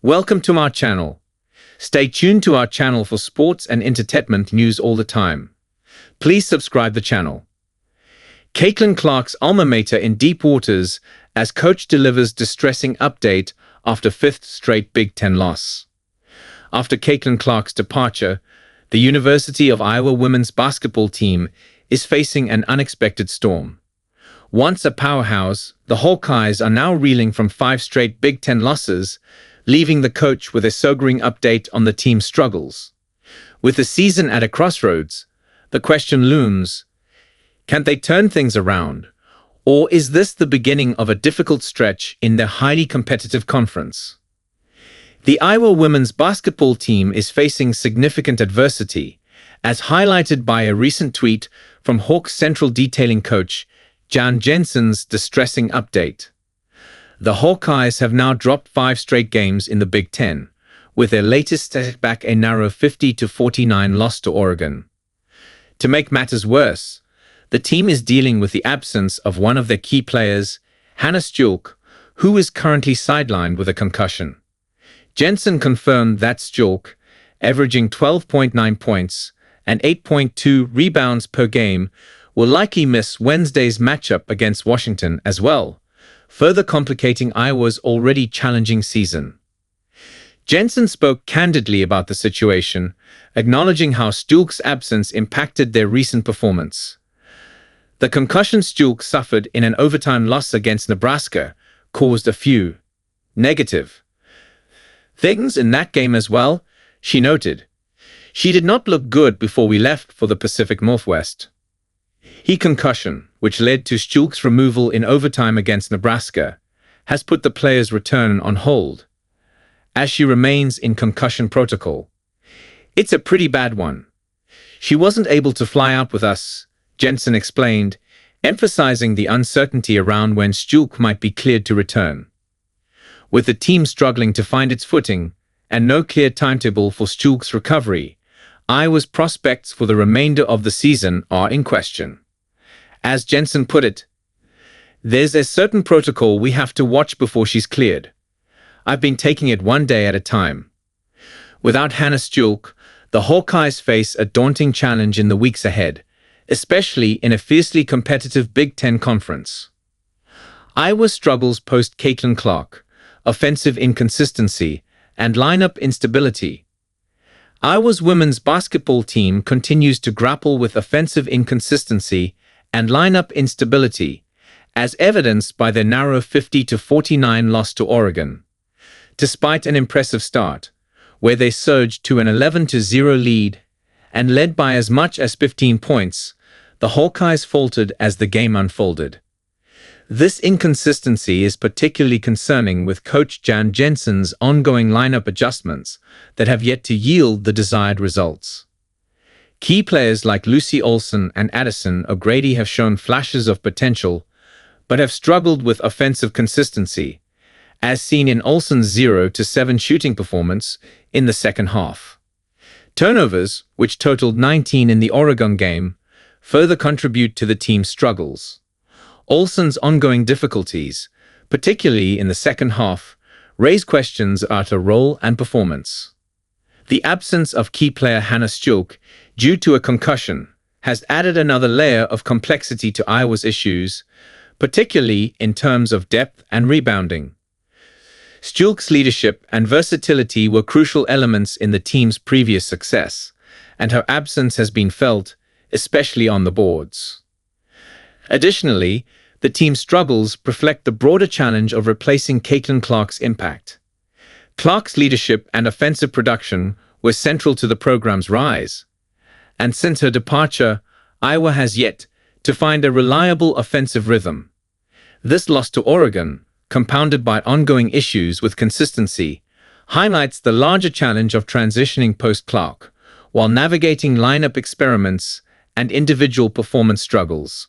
Welcome to our channel. Stay tuned to our channel for sports and entertainment news all the time. Please subscribe the channel. Caitlin Clark's alma mater in deep waters as coach delivers distressing update after fifth straight Big Ten loss. After Caitlin Clark's departure, the University of Iowa women's basketball team is facing an unexpected storm. Once a powerhouse, the Hawkeyes are now reeling from 5 straight Big Ten losses, leaving the coach with a sobering update on the team's struggles. With the season at a crossroads, the question looms, can they turn things around? Or is this the beginning of a difficult stretch in their highly competitive conference? The Iowa women's basketball team is facing significant adversity, as highlighted by a recent tweet from Hawks Central detailing coach Jan Jensen's distressing update. The Hawkeyes have now dropped 5 straight games in the Big Ten, with their latest setback a narrow 50-49 loss to Oregon. To make matters worse, the team is dealing with the absence of one of their key players, Hannah Stjulk, who is currently sidelined with a concussion. Jensen confirmed that Stjulk, averaging 12.9 points and 8.2 rebounds per game, will likely miss Wednesday's matchup against Washington as well, further complicating Iowa's already challenging season. Jensen spoke candidly about the situation, acknowledging how Stjulk's absence impacted their recent performance. The concussion Stjulk suffered in an overtime loss against Nebraska caused a few negative things in that game as well, she noted. She did not look good before we left for the Pacific Northwest. Concussion, which led to Stjulk's removal in overtime against Nebraska, has put the player's return on hold, as she remains in concussion protocol. It's a pretty bad one. She wasn't able to fly out with us, Jensen explained, emphasizing the uncertainty around when Stjulk might be cleared to return. With the team struggling to find its footing and no clear timetable for Stjulk's recovery, Iowa's prospects for the remainder of the season are in question. As Jensen put it, "There's a certain protocol we have to watch before she's cleared. I've been taking it one day at a time." Without Hannah Stjulk, the Hawkeyes face a daunting challenge in the weeks ahead, especially in a fiercely competitive Big Ten conference. Iowa's struggles post Caitlin Clark, offensive inconsistency, and lineup instability. Iowa's women's basketball team continues to grapple with offensive inconsistency and lineup instability, as evidenced by their narrow 50-49 loss to Oregon. Despite an impressive start, where they surged to an 11-0 lead and led by as much as 15 points, the Hawkeyes faltered as the game unfolded. This inconsistency is particularly concerning with coach Jan Jensen's ongoing lineup adjustments that have yet to yield the desired results. Key players like Lucy Olson and Addison O'Grady have shown flashes of potential, but have struggled with offensive consistency, as seen in Olson's 0-7 shooting performance in the second half. Turnovers, which totaled 19 in the Oregon game, further contribute to the team's struggles. Olson's ongoing difficulties, particularly in the second half, raise questions about her role and performance. The absence of key player Hannah Stjulk, due to a concussion, has added another layer of complexity to Iowa's issues, particularly in terms of depth and rebounding. Stjulk's leadership and versatility were crucial elements in the team's previous success, and her absence has been felt, especially on the boards. Additionally, the team's struggles reflect the broader challenge of replacing Caitlin Clark's impact. Clark's leadership and offensive production were central to the program's rise, and since her departure, Iowa has yet to find a reliable offensive rhythm. This loss to Oregon, compounded by ongoing issues with consistency, highlights the larger challenge of transitioning post-Clark, while navigating lineup experiments and individual performance struggles.